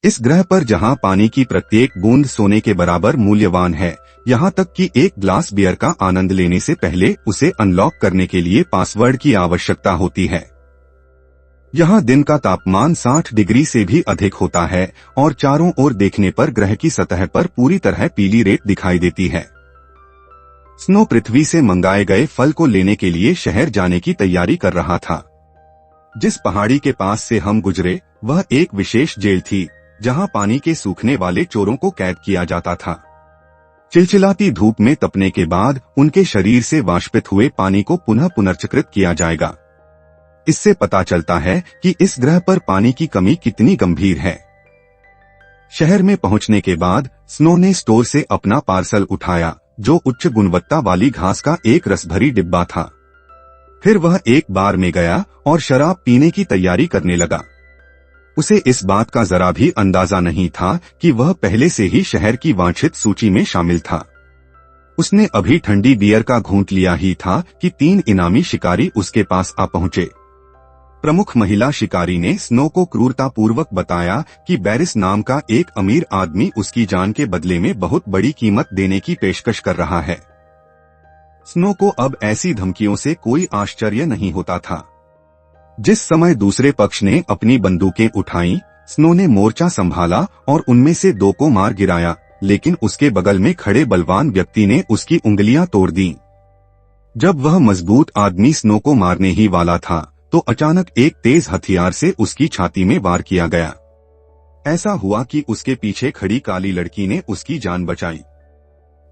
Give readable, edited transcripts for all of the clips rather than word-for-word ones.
इस ग्रह पर जहां पानी की प्रत्येक बूंद सोने के बराबर मूल्यवान है, यहाँ तक कि एक ग्लास बियर का आनंद लेने से पहले उसे अनलॉक करने के लिए पासवर्ड की आवश्यकता होती है। यहाँ दिन का तापमान 60 डिग्री से भी अधिक होता है और चारों ओर देखने पर ग्रह की सतह पर पूरी तरह पीली रेत दिखाई देती है। स्नो पृथ्वी से मंगाए गए फल को लेने के लिए शहर जाने की तैयारी कर रहा था। जिस पहाड़ी के पास से हम गुजरे वह एक विशेष जेल थी, जहां पानी के सूखने वाले चोरों को कैद किया जाता था। चिलचिलाती धूप में तपने के बाद उनके शरीर से वाष्पित हुए पानी को पुनः पुनर्चक्रित किया जाएगा। इससे पता चलता है कि इस ग्रह पर पानी की कमी कितनी गंभीर है। शहर में पहुंचने के बाद स्नो ने स्टोर से अपना पार्सल उठाया, जो उच्च गुणवत्ता वाली घास का एक रसभरी डिब्बा था। फिर वह एक बार में गया और शराब पीने की तैयारी करने लगा। उसे इस बात का जरा भी अंदाजा नहीं था कि वह पहले से ही शहर की वांछित सूची में शामिल था। उसने अभी ठंडी बियर का घूंट लिया ही था कि 3 इनामी शिकारी उसके पास आ पहुंचे। प्रमुख महिला शिकारी ने स्नो को क्रूरतापूर्वक बताया कि बैरिस नाम का एक अमीर आदमी उसकी जान के बदले में बहुत बड़ी कीमत देने की पेशकश कर रहा है। स्नो को अब ऐसी धमकियों से कोई आश्चर्य नहीं होता था। जिस समय दूसरे पक्ष ने अपनी बंदूकें उठाईं, स्नो ने मोर्चा संभाला और उनमें से 2 को मार गिराया, लेकिन उसके बगल में खड़े बलवान व्यक्ति ने उसकी उंगलियां तोड़ दी। जब वह मजबूत आदमी स्नो को मारने ही वाला था तो अचानक एक तेज हथियार से उसकी छाती में वार किया गया। ऐसा हुआ कि उसके पीछे खड़ी काली लड़की ने उसकी जान बचाई।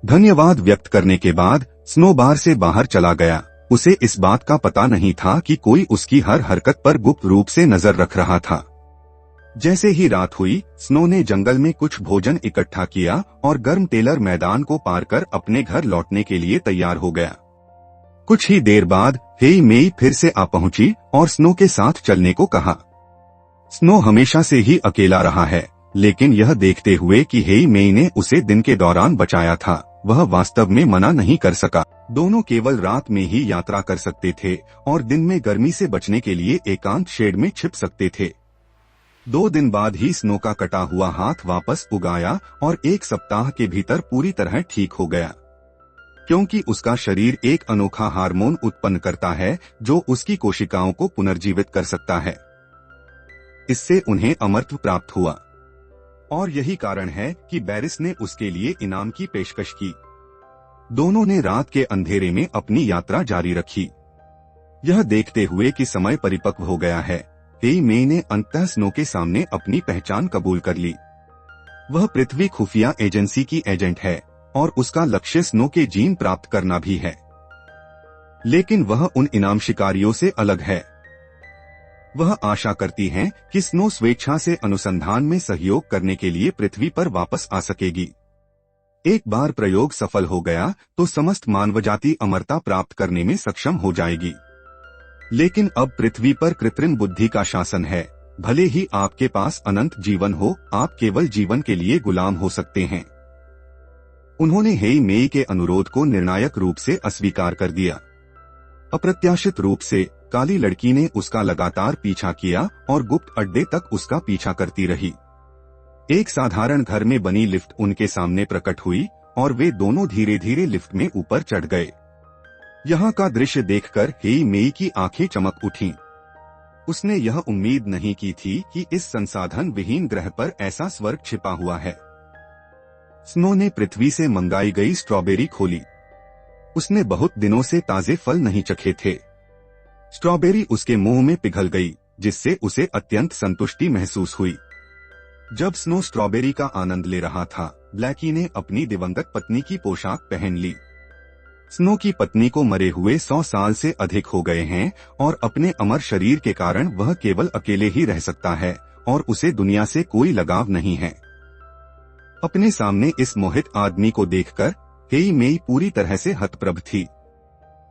धन्यवाद व्यक्त करने के बाद स्नो बार से बाहर चला गया। उसे इस बात का पता नहीं था कि कोई उसकी हर हरकत पर गुप्त रूप से नजर रख रहा था। जैसे ही रात हुई, स्नो ने जंगल में कुछ भोजन इकट्ठा किया और गर्म टेलर मैदान को पार कर अपने घर लौटने के लिए तैयार हो गया। कुछ ही देर बाद हेई मेई फिर से आ पहुंची और स्नो के साथ चलने को कहा। स्नो हमेशा से ही अकेला रहा है, लेकिन यह देखते हुए कि हेई मेई ने उसे दिन के दौरान बचाया था, वह वास्तव में मना नहीं कर सका। दोनों केवल रात में ही यात्रा कर सकते थे और दिन में गर्मी से बचने के लिए एकांत शेड में छिप सकते थे। 2 दिन बाद ही स्नो का कटा हुआ हाथ वापस उगाया और 1 सप्ताह के भीतर पूरी तरह ठीक हो गया, क्योंकि उसका शरीर एक अनोखा हार्मोन उत्पन्न करता है जो उसकी कोशिकाओं को पुनर्जीवित कर सकता है। इससे उन्हें अमरत्व प्राप्त हुआ और यही कारण है कि बैरिस ने उसके लिए इनाम की पेशकश की। दोनों ने रात के अंधेरे में अपनी यात्रा जारी रखी। यह देखते हुए कि समय परिपक्व हो गया है, हेई मेई ने अंततः स्नो के सामने अपनी पहचान कबूल कर ली। वह पृथ्वी खुफिया एजेंसी की एजेंट है और उसका लक्ष्य स्नो के जीन प्राप्त करना भी है। लेकिन वह उन इनाम शिकारियों से अलग है। वह आशा करती हैं कि स्नो स्वेच्छा से अनुसंधान में सहयोग करने के लिए पृथ्वी पर वापस आ सकेगी। एक बार प्रयोग सफल हो गया तो समस्त मानवजाति अमरता प्राप्त करने में सक्षम हो जाएगी। लेकिन अब पृथ्वी पर कृत्रिम बुद्धि का शासन है। भले ही आपके पास अनंत जीवन हो, आप केवल जीवन के लिए गुलाम हो सकते हैं। उन्होंने हेई मेई के अनुरोध को निर्णायक रूप से अस्वीकार कर दिया। अप्रत्याशित रूप से काली लड़की ने उसका लगातार पीछा किया और गुप्त अड्डे तक उसका पीछा करती रही। एक साधारण घर में बनी लिफ्ट उनके सामने प्रकट हुई और वे दोनों धीरे धीरे लिफ्ट में ऊपर चढ़ गए। यहाँ का दृश्य देखकर हेई मेई की आंखें चमक उठीं। उसने यह उम्मीद नहीं की थी कि इस संसाधन विहीन ग्रह पर ऐसा स्वर्ग छिपा हुआ है। स्नो ने पृथ्वी से मंगाई गई स्ट्रॉबेरी खोली। उसने बहुत दिनों से ताजे फल नहीं चखे थे। स्ट्रॉबेरी उसके मुंह में पिघल गई, जिससे उसे अत्यंत संतुष्टि महसूस हुई। जब स्नो स्ट्रॉबेरी का आनंद ले रहा था, ब्लैकी ने अपनी दिवंगत पत्नी की पोशाक पहन ली। स्नो की पत्नी को मरे हुए 100 साल से अधिक हो गए हैं और अपने अमर शरीर के कारण वह केवल अकेले ही रह सकता है और उसे दुनिया से कोई लगाव नहीं है। अपने सामने इस मोहित आदमी को देखकर हेई मेई पूरी तरह से हतप्रभ थी।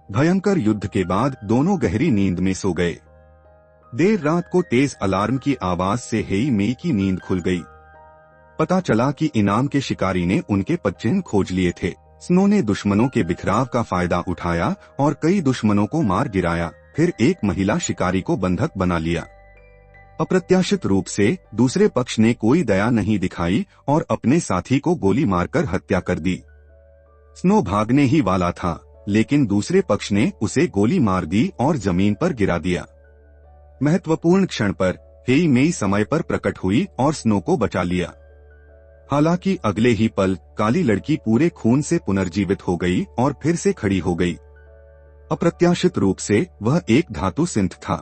भयंकर युद्ध के बाद दोनों गहरी नींद में सो गए। देर रात को तेज अलार्म की आवाज से हेई मेई की नींद खुल गई। पता चला कि इनाम के शिकारी ने उनके पदचिह्न खोज लिए थे। स्नो ने दुश्मनों के बिखराव का फायदा उठाया और कई दुश्मनों को मार गिराया, फिर एक महिला शिकारी को बंधक बना लिया। अप्रत्याशित रूप से दूसरे पक्ष ने कोई दया नहीं दिखाई और अपने साथी को गोली मारकर हत्या कर दी। स्नो भागने ही वाला था, लेकिन दूसरे पक्ष ने उसे गोली मार दी और जमीन पर गिरा दिया। महत्वपूर्ण क्षण पर हेई मेई समय पर प्रकट हुई और स्नो को बचा लिया। हालांकि अगले ही पल काली लड़की पूरे खून से पुनर्जीवित हो गई और फिर से खड़ी हो गई। अप्रत्याशित रूप से वह एक धातु सिंथ था।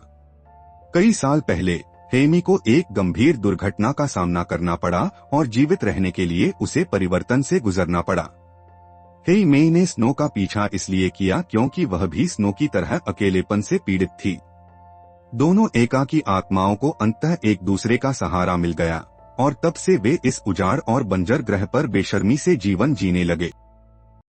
कई साल पहले हेमी को एक गंभीर दुर्घटना का सामना करना पड़ा और जीवित रहने के लिए उसे परिवर्तन से गुजरना पड़ा। हेई मेई ने स्नो का पीछा इसलिए किया क्योंकि वह भी स्नो की तरह अकेलेपन से पीड़ित थी। दोनों एकाकी आत्माओं को अंततः एक दूसरे का सहारा मिल गया और तब से वे इस उजाड़ और बंजर ग्रह पर बेशर्मी से जीवन जीने लगे।